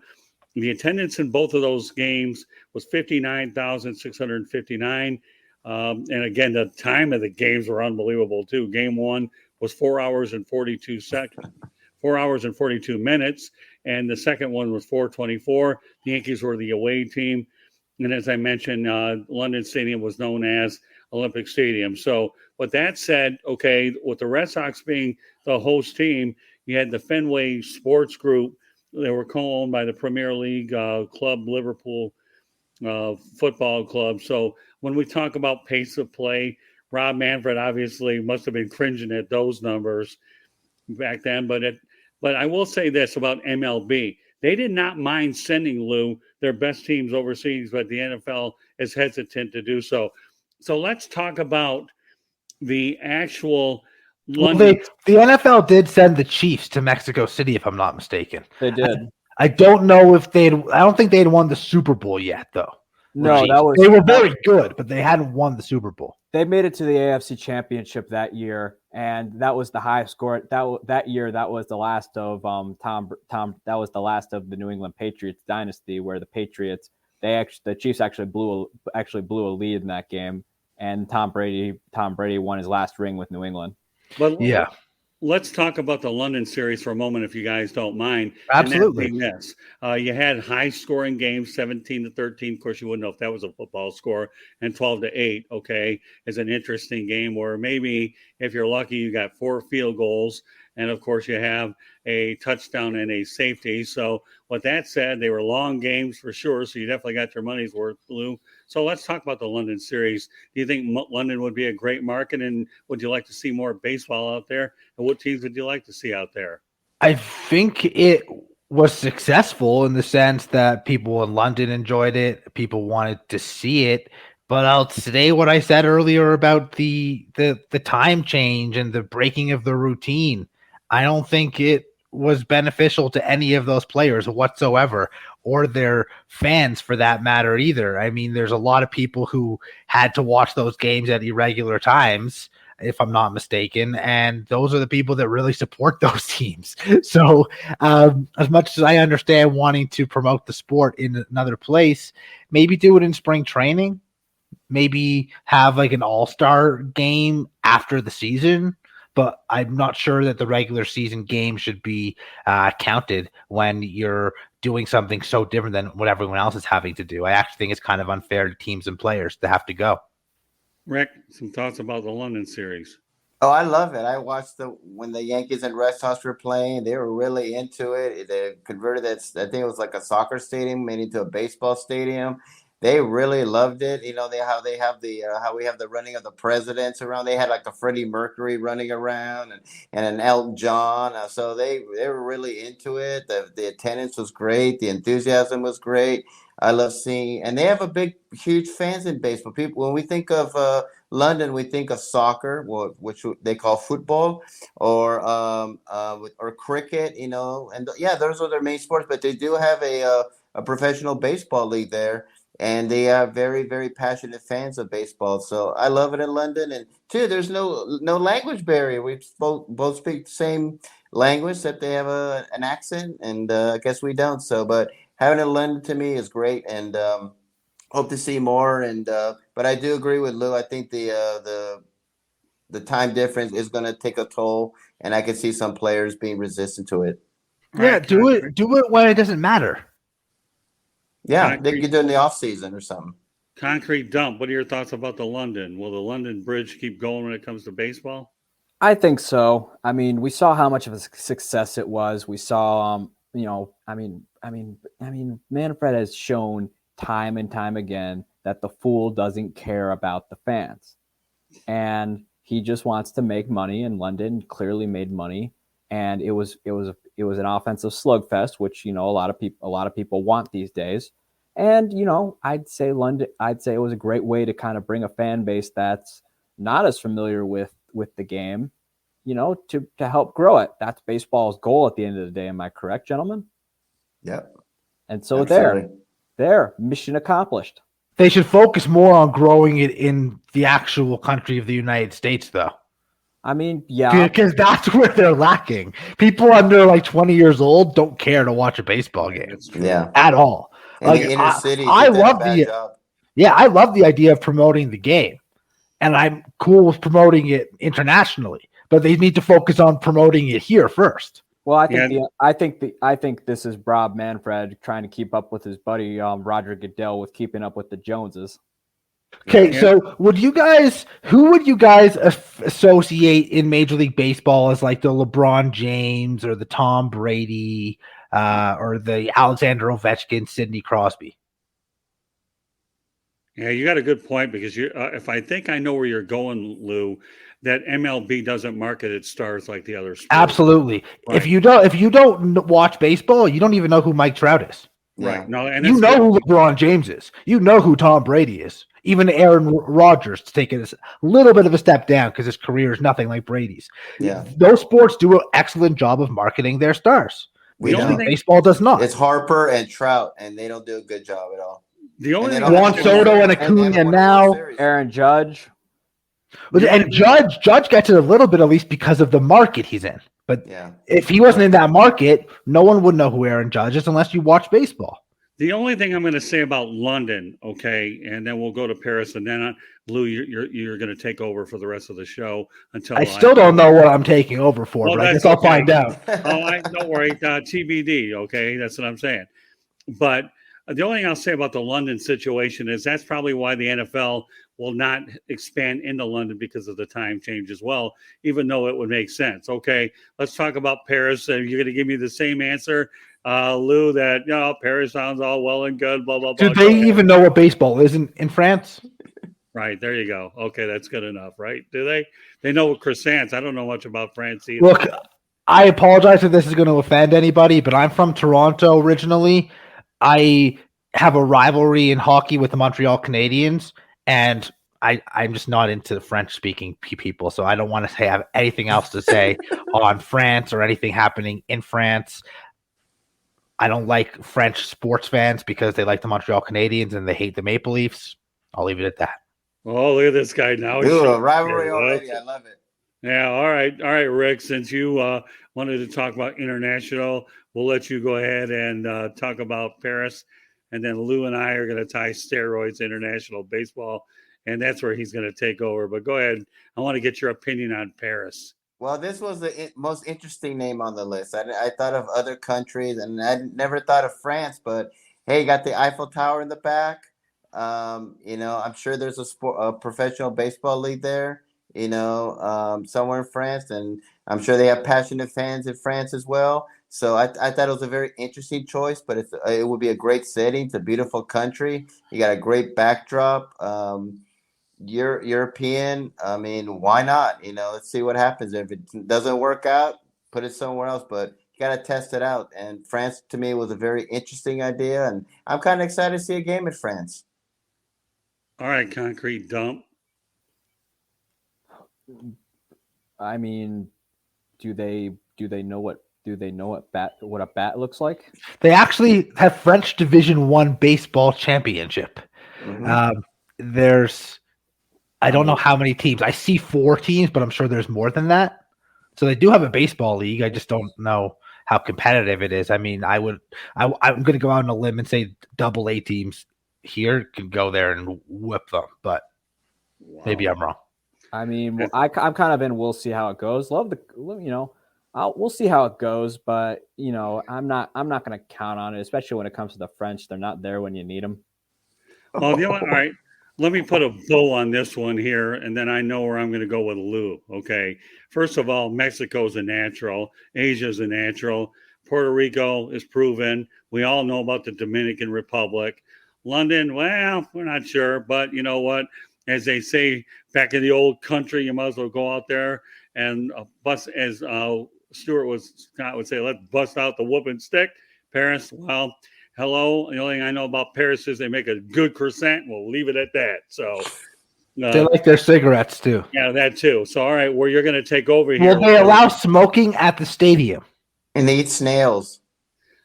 The attendance in both of those games was 59,659. And again, the time of the games were unbelievable too. Game one was 4 hours and 42 seconds, 4 hours and 42 minutes. And the second one was 4:24. The Yankees were the away team. And as I mentioned, London Stadium was known as Olympic Stadium. So with that said, okay, with the Red Sox being the host team, you had the Fenway Sports Group. They were co-owned by the Premier League club, Liverpool Football Club. So when we talk about pace of play, Rob Manfred obviously must have been cringing at those numbers back then. But I will say this about MLB. They did not mind sending, Lou, their best teams overseas, but the NFL is hesitant to do so. So let's talk about the actual London. The NFL did send the Chiefs to Mexico City, if I'm not mistaken. They did. I don't know if I don't think they'd won the Super Bowl yet, though. No, they were very good, but they hadn't won the Super Bowl. They made it to the AFC Championship that year, and that was the highest score that year. That was the last of That was the last of the New England Patriots dynasty, where the Patriots the Chiefs actually blew a lead in that game, and Tom Brady won his last ring with New England. But yeah. Let's talk about the London series for a moment, if you guys don't mind. Absolutely. And that being this, you had high-scoring games, 17-13. Of course, you wouldn't know if that was a football score, and 12-8. Okay, is an interesting game where maybe if you're lucky, you got 4 field goals, and of course, you have a touchdown and a safety. So, with that said, they were long games for sure. So you definitely got your money's worth, Lou. So let's talk about the London series. Do you think London would be a great market, and would you like to see more baseball out there? And what teams would you like to see out there? I think it was successful in the sense that people in London enjoyed it. People wanted to see it. But I'll say what I said earlier about the time change and the breaking of the routine. I don't think it was beneficial to any of those players whatsoever, or their fans for that matter either. I mean, there's a lot of people who had to watch those games at irregular times, if I'm not mistaken, and those are the people that really support those teams. So as much as I understand wanting to promote the sport in another place, maybe do it in spring training, maybe have like an all-star game after the season. But I'm not sure that the regular season game should be counted when you're doing something so different than what everyone else is having to do. I actually think it's kind of unfair to teams and players to have to go. Rick, some thoughts about the London series? Oh, I love it. I watched when the Yankees and Red Sox were playing. They were really into it. They converted that. I think it was like a soccer stadium made into a baseball stadium. They really loved it. You know, how we have the running of the presidents around. They had like the Freddie Mercury running around and an Elton John. So they were really into it. The attendance was great. The enthusiasm was great. I love seeing, and they have huge fans in baseball. People, when we think of London, we think of soccer, which they call football, or cricket. You know, and yeah, those are their main sports. But they do have a professional baseball league there. And they are very, very passionate fans of baseball. So I love it in London. And two, there's no language barrier. We both speak the same language, except they have an accent, and I guess we don't. So, but having it in London to me is great, and hope to see more. And but I do agree with Lou. I think the time difference is going to take a toll, and I can see some players being resistant to it. Yeah, do it when it doesn't matter. Yeah, they could do it in the off season or something. Concrete dump. What are your thoughts about the London? Will the London Bridge keep going when it comes to baseball? I think so. I mean, we saw how much of a success it was. We saw, Manfred has shown time and time again that the fool doesn't care about the fans, and he just wants to make money. And London clearly made money, and it was an offensive slugfest, which a lot of people want these days. And, I'd say it was a great way to kind of bring a fan base that's not as familiar with the game, to help grow it. That's baseball's goal at the end of the day. Am I correct, gentlemen? Yep. And so Absolutely. there, mission accomplished. They should focus more on growing it in the actual country of the United States, though. I mean, yeah. Because that's where they're lacking. People under like 20 years old don't care to watch a baseball game. Yeah. At all. In Like, the inner city, I love I love the idea of promoting the game. And I'm cool with promoting it internationally. But they need to focus on promoting it here first. Well, I think this is Rob Manfred trying to keep up with his buddy Roger Goodell with keeping up with the Joneses. Okay, so who would you guys associate in Major League Baseball as like the LeBron James or the Tom Brady or the Alexander Ovechkin, Sidney Crosby? Yeah, you got a good point because if I think I know where you're going, Lou, that MLB doesn't market its stars like the other sports. Absolutely. Right. If you don't watch baseball, you don't even know who Mike Trout is. Right. No, and you know who LeBron James is. You know who Tom Brady is. Even Aaron Rodgers to take a little bit of a step down because his career is nothing like Brady's. Yeah. Those sports do an excellent job of marketing their stars. Baseball does not. It's Harper and Trout, and they don't do a good job at all. The only thing Juan Soto and Acuna now. Aaron Judge. And Judge gets it a little bit at least because of the market he's in. But if he wasn't in that market, no one would know who Aaron Judge is unless you watch baseball. The only thing I'm going to say about London, okay, and then we'll go to Paris, and then Lou, you're going to take over for the rest of the show until I still don't know what I'm taking over for, but I guess I'll find out. Don't worry, TBD, okay, that's what I'm saying. But the only thing I'll say about the London situation is that's probably why the NFL will not expand into London because of the time change as well, even though it would make sense. Okay, let's talk about Paris. You're going to give me the same answer, Lou, that Paris sounds all well and good, blah, blah, blah. Do they even know what baseball is in France? Right, there you go. Okay, that's good enough, right? Do they? They know croissants. I don't know much about France either. Look, I apologize if this is going to offend anybody, but I'm from Toronto originally. I have a rivalry in hockey with the Montreal Canadiens, and I'm just not into the French-speaking people, so I don't want to have anything else to say on France or anything happening in France. I don't like French sports fans because they like the Montreal Canadiens and they hate the Maple Leafs. I'll leave it at that. Oh, look at this guy now. Ooh, a rivalry already. I love it. Yeah, all right, Rick. Since you wanted to talk about international, we'll let you go ahead and talk about Paris. And then Lou and I are going to tie steroids to international baseball, and that's where he's going to take over. But go ahead. I want to get your opinion on Paris. Well, this was the most interesting name on the list. I thought of other countries, and I never thought of France. But hey, you got the Eiffel Tower in the back. I'm sure there's a professional baseball league there. Somewhere in France, and I'm sure they have passionate fans in France as well. So I thought it was a very interesting choice, but it would be a great setting. It's a beautiful country. You got a great backdrop. European. I mean, why not? Let's see what happens. If it doesn't work out, put it somewhere else. But you got to test it out. And France, to me, was a very interesting idea, and I'm kind of excited to see a game in France. All right, Concrete Dump. I mean, do they know what a bat looks like? They actually have French Division I baseball championship. Mm-hmm. I don't know how many teams. I see 4 teams, but I'm sure there's more than that. So they do have a baseball league. I just don't know how competitive it is. I mean, I'm going to go out on a limb and say AA teams here can go there and whip them, but maybe I'm wrong. I mean, I'm kind of in. We'll see how it goes. We'll see how it goes, but I'm not going to count on it, especially when it comes to the French. They're not there when you need them. Well, all right. Let me put a bow on this one here, and then I know where I'm going to go with Lou. Okay. First of all, Mexico's a natural. Asia's a natural. Puerto Rico is proven. We all know about the Dominican Republic. London, well, we're not sure, but you know what? As they say back in the old country, you might as well go out there and bust, as Scott would say, let's bust out the whooping stick. Paris, well, hello. The only thing I know about Paris is they make a good croissant. We'll leave it at that. So They like their cigarettes too. yeah, that too. So all right, where you're going to take over here? Will they allow smoking at the stadium? And they eat snails.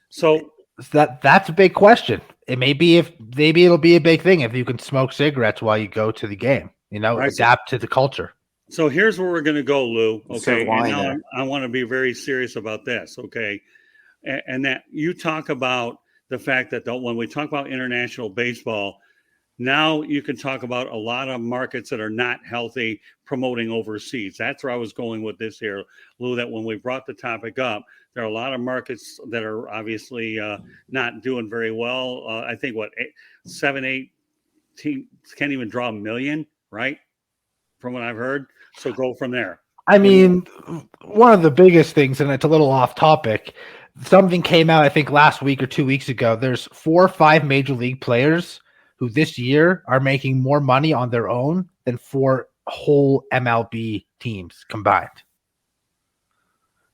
So That's a big question. It may be maybe it'll be a big thing if you can smoke cigarettes while you go to the game. Right. Adapt to the culture. So here's where we're going to go, Lou. Okay, Serve wine and now there. I want to be very serious about this. Okay, and that you talk about the fact that when we talk about international baseball, now you can talk about a lot of markets that are not healthy promoting overseas. That's where I was going with this here, Lou, that when we brought the topic up, there are a lot of markets that are obviously not doing very well. I think 7, 8 teams can't even draw 1 million, right? From what I've heard. So go from there. I mean, one of the biggest things, and it's a little off topic, something came out, I think, last week or 2 weeks ago. There's 4 or 5 major league players who this year are making more money on their own than 4 whole MLB teams combined.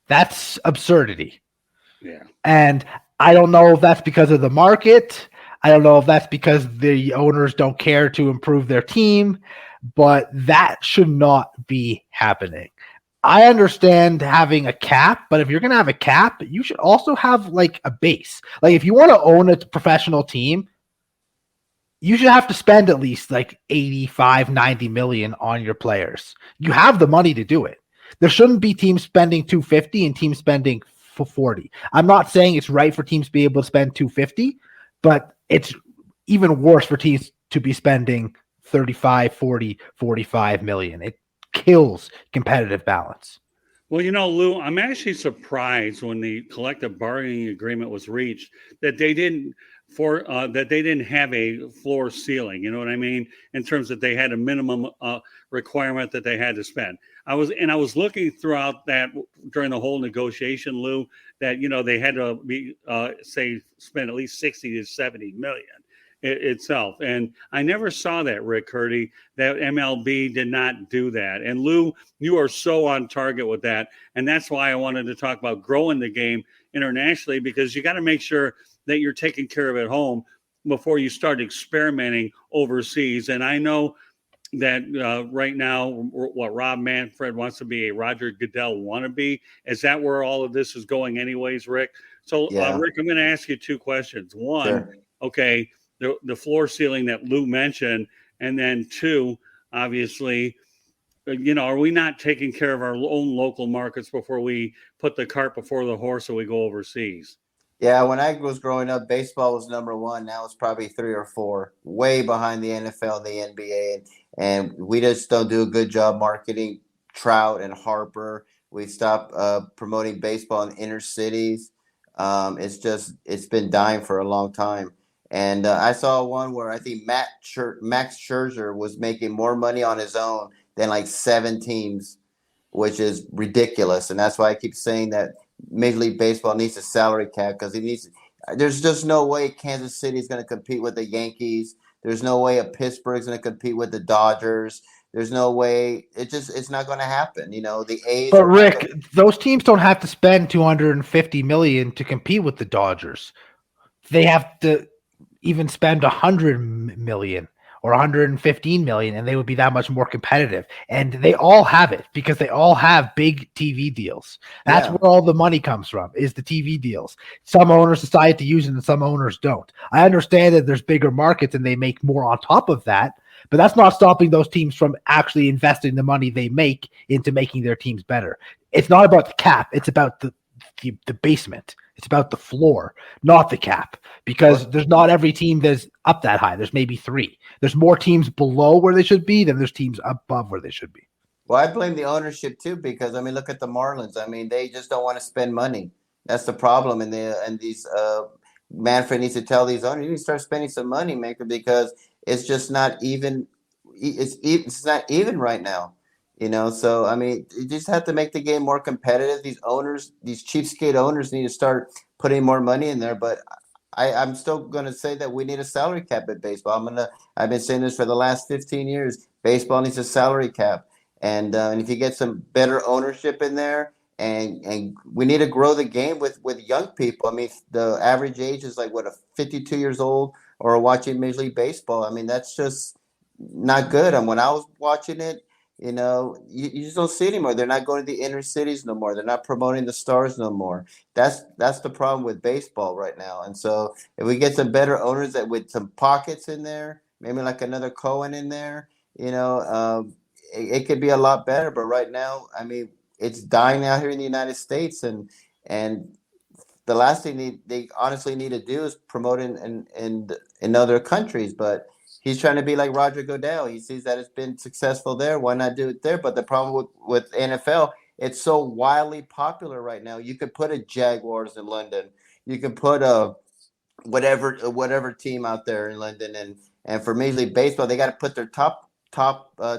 That's absurdity. Yeah. And I don't know if that's because of the market. I don't know if that's because the owners don't care to improve their team, but that should not be happening. I understand having a cap, but if you're going to have a cap, you should also have like a base. Like if you want to own a professional team, you should have to spend at least like 85, 90 million on your players. You have the money to do it. There shouldn't be teams spending 250 and teams spending 40. I'm not saying it's right for teams to be able to spend 250, but it's even worse for teams to be spending 35, 40, 45 million. It kills competitive balance. Well, Lou, I'm actually surprised when the collective bargaining agreement was reached that they didn't have a floor ceiling. You know what I mean? In terms that they had a minimum requirement that they had to spend. I was looking throughout that during the whole negotiation, Lou, that they had to be spend at least 60 to 70 million itself. And I never saw that, Rick Curti, that MLB did not do that. And Lou, you are so on target with that. And that's why I wanted to talk about growing the game internationally, because you got to make sure that you're taking care of at home before you start experimenting overseas. And I know that right now, what Rob Manfred wants to be a Roger Goodell wannabe. Is that where all of this is going anyways, Rick? So, Yeah. Rick, I'm going to ask you 2 questions. One, Sure. okay, the floor ceiling that Lou mentioned, and then 2, obviously, are we not taking care of our own local markets before we put the cart before the horse and we go overseas? Yeah, when I was growing up, baseball was number 1. Now it's probably 3 or 4, way behind the NFL and the NBA. And we just don't do a good job marketing Trout and Harper. We stopped promoting baseball in inner cities. It's been dying for a long time. And I saw one where I think Max Scherzer was making more money on his own than like 7 teams, which is ridiculous. And that's why I keep saying that Major League Baseball needs a salary cap, because there's just no way Kansas City is going to compete with the Yankees. There's no way Pittsburgh is going to compete with the Dodgers. There's no way. It's not going to happen. The A's. But Rick, those teams don't have to spend 250 million to compete with the Dodgers. They have to even spend 100 million or 115 million, and they would be that much more competitive. And they all have it because they all have big TV deals. That's where all the money comes from, is the TV deals. Some owners decide to use it and some owners don't. I understand that there's bigger markets and they make more on top of that, but that's not stopping those teams from actually investing the money they make into making their teams better. It's not about the cap. It's about the basement. It's about the floor, not the cap, because there's not every team that's up that high. There's maybe 3. There's more teams below where they should be than there's teams above where they should be. Well, I blame the ownership too, because look at the Marlins. They just don't want to spend money. That's the problem. And these Manfred needs to tell these owners, you need to start spending some money, maker, because it's just not even. It's not even right now. So you just have to make the game more competitive. These owners, these cheapskate owners, need to start putting more money in there. But I'm still going to say that we need a salary cap at baseball. I've been saying this for the last 15 years. Baseball needs a salary cap, and if you get some better ownership in there, and we need to grow the game with young people. I mean, the average age is like 52 years old or watching Major League Baseball. I mean, that's just not good. And when I was watching it, you just don't see it anymore. They're not going to the inner cities no more. They're not promoting the stars no more. That's the problem with baseball right now. And so if we get some better owners that with some pockets in there, maybe like another Cohen in there, it could be a lot better. But right now, I mean, it's dying out here in the United States, and the last thing they honestly need to do is promote in other countries. But he's trying to be like Roger Goodell. He sees that it's been successful there. Why not do it there? But the problem with NFL, it's so wildly popular right now. You could put a Jaguars in London. You can put a whatever team out there in London, and for Major League Baseball, they got to put their top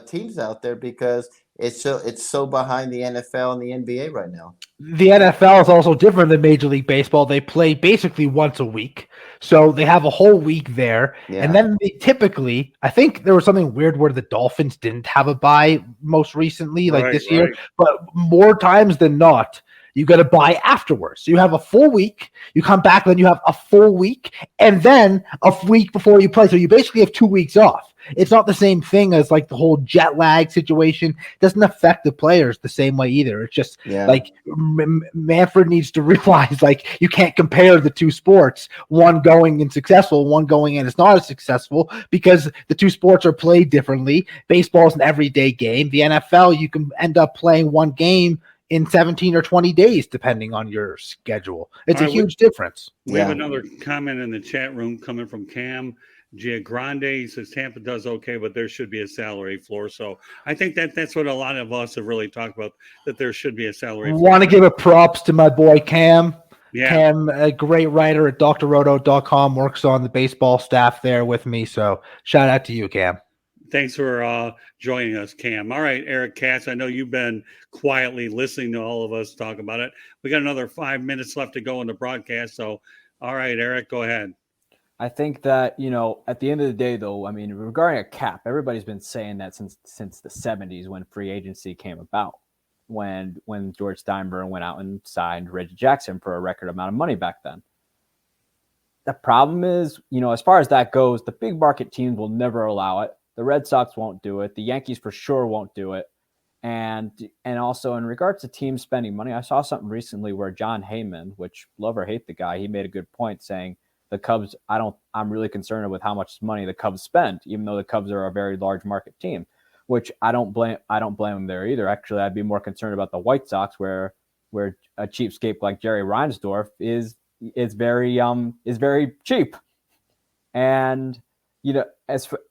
teams out there because it's so behind the NFL and the NBA right now. The NFL is also different than Major League Baseball. They play basically once a week. So they have a whole week there. Yeah. And then they typically, I think there was something weird where the Dolphins didn't have a bye most recently, this year. But more times than not, you got to buy afterwards. So you have a full week, you come back, then you have a full week, and then a week before you play. So you basically have 2 weeks off. It's not the same thing as like the whole jet lag situation. It doesn't affect the players the same way either. It's just like Manfred needs to realize like you can't compare the two sports, one going and successful, one going and it's not as successful because the two sports are played differently. Baseball is an everyday game. The NFL, you can end up playing one game in 17 or 20 days, depending on your schedule. It's a huge difference. We have another comment in the chat room coming from Cam Giagrande. He says Tampa does okay, but there should be a salary floor. So I think that's what a lot of us have really talked about, that there should be a salary floor. Want to give a props to my boy Cam. Yeah. Cam, a great writer at drroto.com, works on the baseball staff there with me. So shout out to you, Cam. Thanks for joining us, Cam. All right, Eric Katz, I know you've been quietly listening to all of us talk about it. We got another 5 minutes left to go in the broadcast. So, all right, Eric, go ahead. I think that, at the end of the day, though, I mean, regarding a cap, everybody's been saying that since the 70s when free agency came about, when George Steinbrenner went out and signed Reggie Jackson for a record amount of money back then. The problem is, as far as that goes, the big market teams will never allow it. The Red Sox won't do it. The Yankees for sure won't do it. And also in regards to teams spending money, I saw something recently where John Heyman, which love or hate the guy, he made a good point saying the Cubs, I'm really concerned with how much money the Cubs spend, even though the Cubs are a very large market team, which I don't blame them there either. Actually, I'd be more concerned about the White Sox where a cheapskate like Jerry Reinsdorf is very cheap. And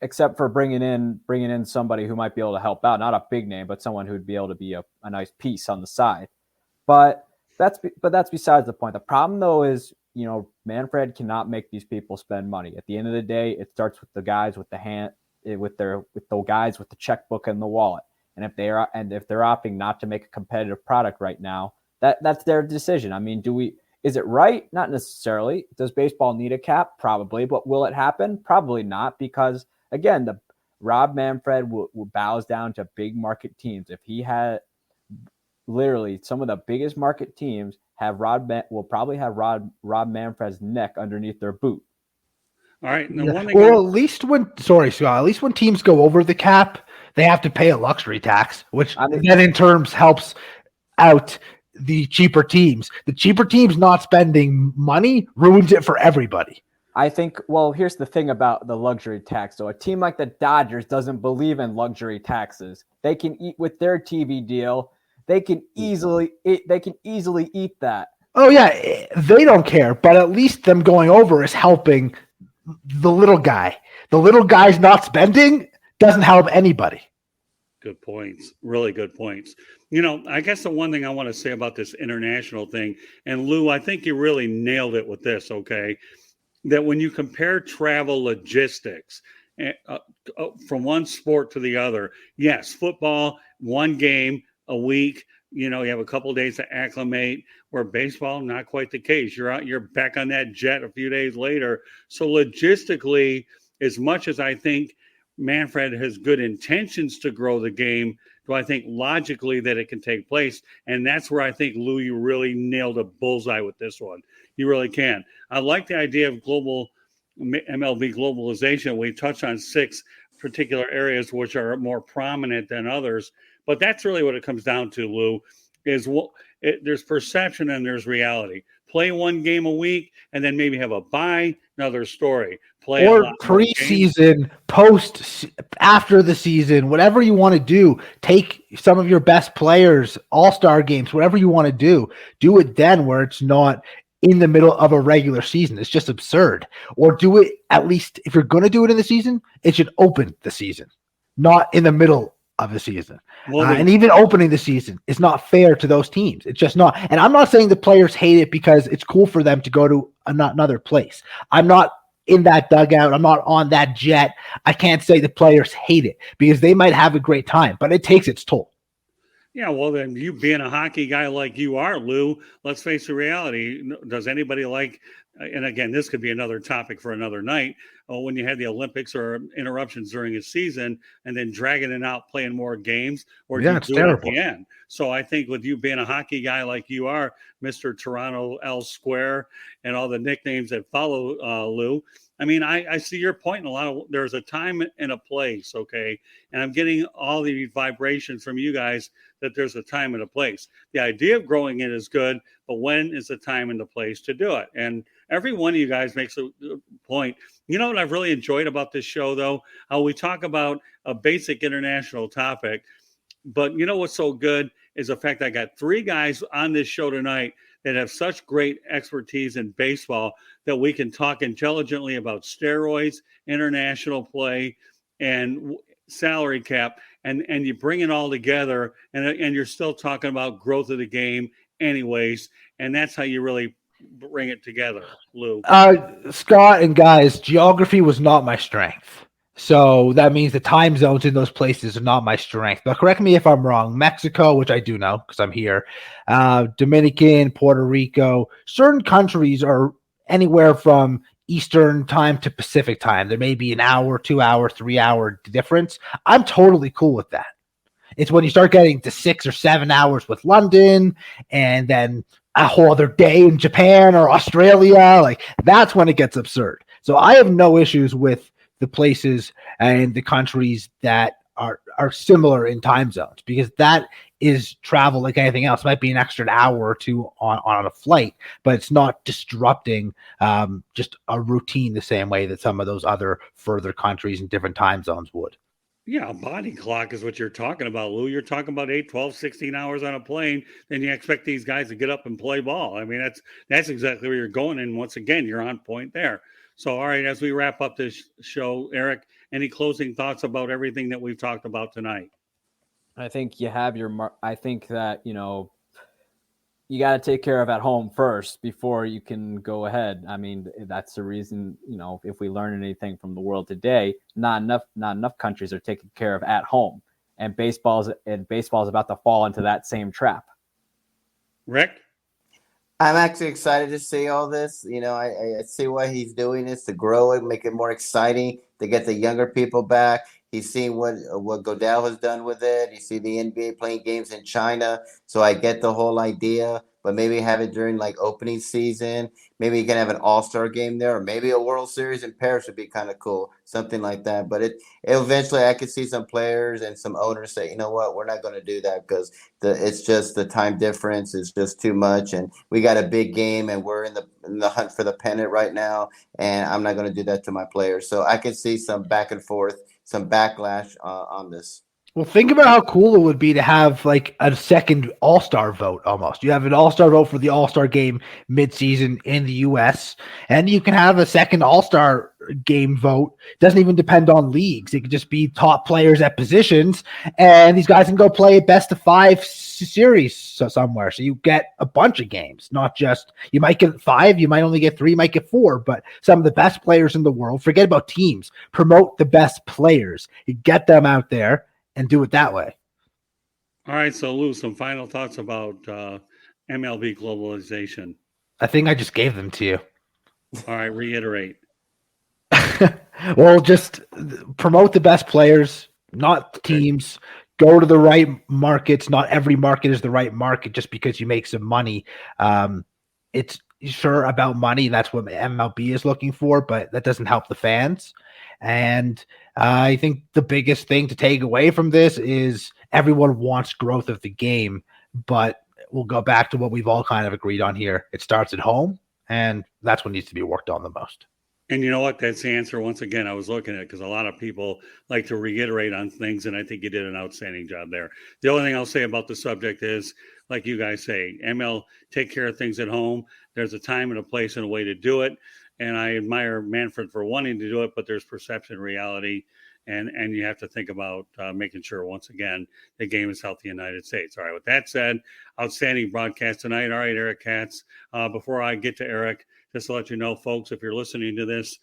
except for bringing in somebody who might be able to help out, not a big name, but someone who'd be able to be a nice piece on the side. But that's besides the point. The problem though is, Manfred cannot make these people spend money. At the end of the day, it starts with the guys with the guys with the checkbook and the wallet. And if they're opting not to make a competitive product right now, that's their decision. I mean, is it right? Not necessarily. Does baseball need a cap? Probably. But will it happen? Probably not, because, again, Rob Manfred will bows down to big market teams. If he had literally some of the biggest market teams will probably have Rob Manfred's neck underneath their boot. All right. At least when teams go over the cap, they have to pay a luxury tax, which then in terms helps out the cheaper teams. The cheaper teams not spending money ruins it for everybody. I think, here's the thing about the luxury tax. So a team like the Dodgers doesn't believe in luxury taxes. They can eat with their TV deal. They can easily eat that. Oh yeah, they don't care, but at least them going over is helping the little guy. The little guy's not spending doesn't help anybody. Good points. Really good points. I guess the one thing I want to say about this international thing, and Lou, I think you really nailed it with this, okay, that when you compare travel logistics from one sport to the other, yes, football, one game a week, you have a couple of days to acclimate, where baseball, not quite the case. You're back on that jet a few days later. So logistically, as much as I think Manfred has good intentions to grow the game, do I think logically that it can take place? And that's where I think, Lou, you really nailed a bullseye with this one. You really can. I like the idea of MLB globalization. We touched on 6 particular areas which are more prominent than others, but that's really what it comes down to, Lou, is there's perception and there's reality. Play 1 game a week and then maybe have a bye, another story. Play or preseason, post, after the season, whatever you want to do. Take some of your best players, all-star games, whatever you want to do it then where it's not in the middle of a regular season. It's just absurd. Or do it, at least if you're going to do it in the season, it should open the season, not in the middle of the season. And even opening the season is not fair to those teams. It's just not. And I'm not saying the players hate it because it's cool for them to go to another place. I'm not in that dugout. I'm not on that jet. I can't say the players hate it because they might have a great time, but it takes its toll. Yeah, well, then you being a hockey guy like you are, Lou, let's face the reality. Does anybody like, and again, this could be another topic for another night, when you had the Olympics or interruptions during a season and then dragging it out, playing more games, or do it's you do terrible. it at the end? So I think with you being a hockey guy like you are, Mr. Toronto L Square, and all the nicknames that follow, Lou, I mean, I see your point in there's a time and a place, okay? And I'm getting all the vibrations from you guys that there's a time and a place. The idea of growing it is good, but when is the time and the place to do it? And every one of you guys makes a point. You know what I've really enjoyed about this show, though? How we talk about a basic international topic, but you know what's so good is the fact that I got 3 guys on this show tonight that have such great expertise in baseball that we can talk intelligently about steroids, international play, and salary cap, and you bring it all together, and you're still talking about growth of the game anyways, and that's how you really bring it together, Lou. Scott and guys, geography was not my strength. So that means the time zones in those places are not my strength. But correct me if I'm wrong. Mexico, which I do know because I'm here, Dominican, Puerto Rico, certain countries are anywhere from Eastern time to Pacific time. There may be an hour, 2 hour, 3 hour difference. I'm totally cool with that. It's when you start getting to 6 or 7 hours with London and then a whole other day in Japan or Australia, like that's when it gets absurd. So I have no issues with the places and the countries that are similar in time zones, because that is travel like anything else. It might be an extra hour or 2 on a flight, but it's not disrupting just a routine the same way that some of those other further countries and different time zones would. Yeah, a body clock is what you're talking about, Lou. You're talking about 8, 12, 16 hours on a plane, then you expect these guys to get up and play ball. I mean, that's exactly where you're going, and once again, you're on point there. So, all right, as we wrap up this show, Eric, any closing thoughts about everything that we've talked about tonight? I think you have I think that, you got to take care of at home first before you can go ahead. I mean, that's the reason, if we learn anything from the world today, not enough countries are taken care of at home, and baseball's about to fall into that same trap. Rick? I'm actually excited to see all this. I see why he's doing this, to grow it, make it more exciting, to get the younger people back. He's seen what Goodell has done with it. You see the NBA playing games in China. So I get the whole idea, but maybe have it during like opening season. Maybe you can have an all-star game there, or maybe a World Series in Paris would be kind of cool, something like that. But it eventually, I could see some players and some owners say, you know what, we're not going to do that because it's just the time difference is just too much, and we got a big game, and we're in the hunt for the pennant right now, and I'm not going to do that to my players. So I could see some back and forth, some backlash on this. Well, think about how cool it would be to have like a second all-star vote almost. You have an all-star vote for the all-star game mid-season in the U.S., and you can have a second all-star game vote. It doesn't even depend on leagues. It could just be top players at positions, and these guys can go play a best-of-5 series somewhere. So you get a bunch of games, not just – you might get 5, you might only get 3, you might get 4, but some of the best players in the world. Forget about teams. Promote the best players. You get them out there and do it that way. All right, so Lou, some final thoughts about MLB globalization. I think I just gave them to you. All right, reiterate. Well, just promote the best players, not teams. Go to the right markets. Not every market is the right market just because you make some money. It's sure about money. That's what MLB is looking for, but that doesn't help the fans. And I think the biggest thing to take away from this is everyone wants growth of the game, but we'll go back to what we've all kind of agreed on here. It starts at home, and that's what needs to be worked on the most. And you know what? That's the answer. Once again, I was looking at it because a lot of people like to reiterate on things, and I think you did an outstanding job there. The only thing I'll say about the subject is, like you guys say, ML, take care of things at home. There's a time and a place and a way to do it. And I admire Manfred for wanting to do it, but there's perception, reality, and you have to think about making sure, once again, the game is healthy in the United States. All right, with that said, outstanding broadcast tonight. All right, Eric Katz. Before I get to Eric, just to let you know, folks, if you're listening to this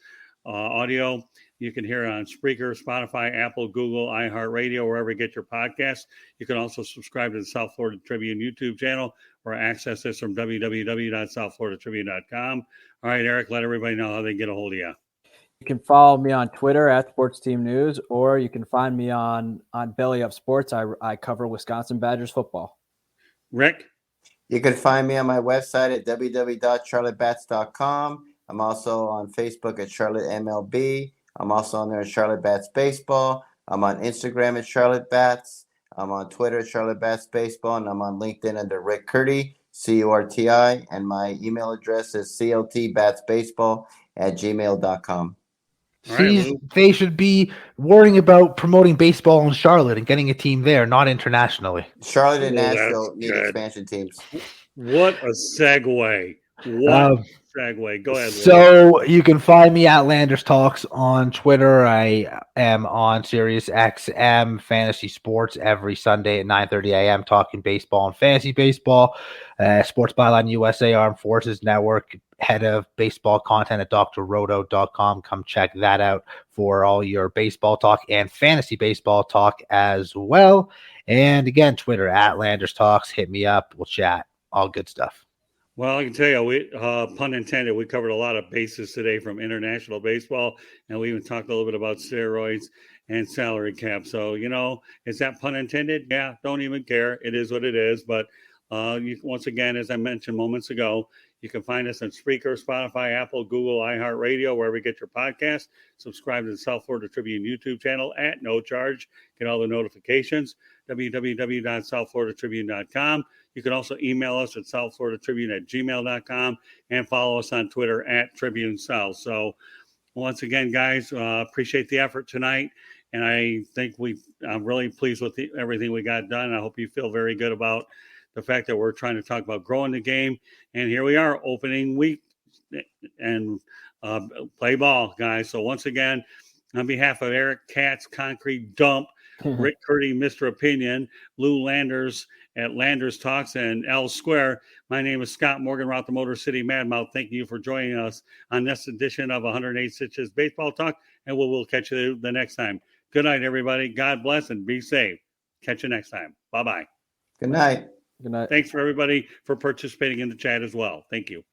audio, you can hear it on Spreaker, Spotify, Apple, Google, iHeartRadio, wherever you get your podcasts. You can also subscribe to the South Florida Tribune YouTube channel or access this from www.southfloridatribune.com. All right, Eric, let everybody know how they get a hold of you. You can follow me on Twitter at Sports Team News, or you can find me on Belly Up Sports. I cover Wisconsin Badgers football. Rick? You can find me on my website at www.charlottebats.com. I'm also on Facebook at Charlotte MLB. I'm also on there at Charlotte Bats Baseball. I'm on Instagram at Charlotte Bats. I'm on Twitter at Charlotte Bats Baseball, and I'm on LinkedIn under Rick Curti, Curti, and my email address is cltbatsbaseball@gmail.com. See, they should be worrying about promoting baseball in Charlotte and getting a team there, not internationally. Charlotte and Nashville need expansion teams. What a segue. What a segue. Go ahead. So you can find me at Landers Talks on Twitter. I am on Sirius XM Fantasy Sports every Sunday at 9:30 a.m. talking baseball and fantasy baseball. Sports Byline USA Armed Forces Network, head of baseball content at drroto.com. Come check that out for all your baseball talk and fantasy baseball talk as well. And again, Twitter at Landers Talks. Hit me up. We'll chat. All good stuff. Well, I can tell you, we pun intended, we covered a lot of bases today from international baseball, and we even talked a little bit about steroids and salary cap. So, is that pun intended? Yeah, don't even care. It is what it is. But once again, as I mentioned moments ago, you can find us on Spreaker, Spotify, Apple, Google, iHeartRadio, wherever you get your podcast. Subscribe to the South Florida Tribune YouTube channel at no charge. Get all the notifications. www.southfloridatribune.com. You can also email us at southfloridatribune@gmail.com and follow us on Twitter at Tribune South. So once again, guys, appreciate the effort tonight. And I think I'm really pleased with everything we got done. I hope you feel very good about the fact that we're trying to talk about growing the game. And here we are, opening week, and play ball, guys. So once again, on behalf of Eric Katz, Concrete Dump, Rick Curti, Mr. Opinion, Lou Landers at Landers Talks, and L Square, my name is Scott Morgan, Route the Motor City Madmouth. Thank you for joining us on this edition of 108 Stitches Baseball Talk, and we'll catch you the next time. Good night, everybody. God bless and be safe. Catch you next time. Bye-bye. Good night. Good night. Thanks for everybody for participating in the chat as well. Thank you.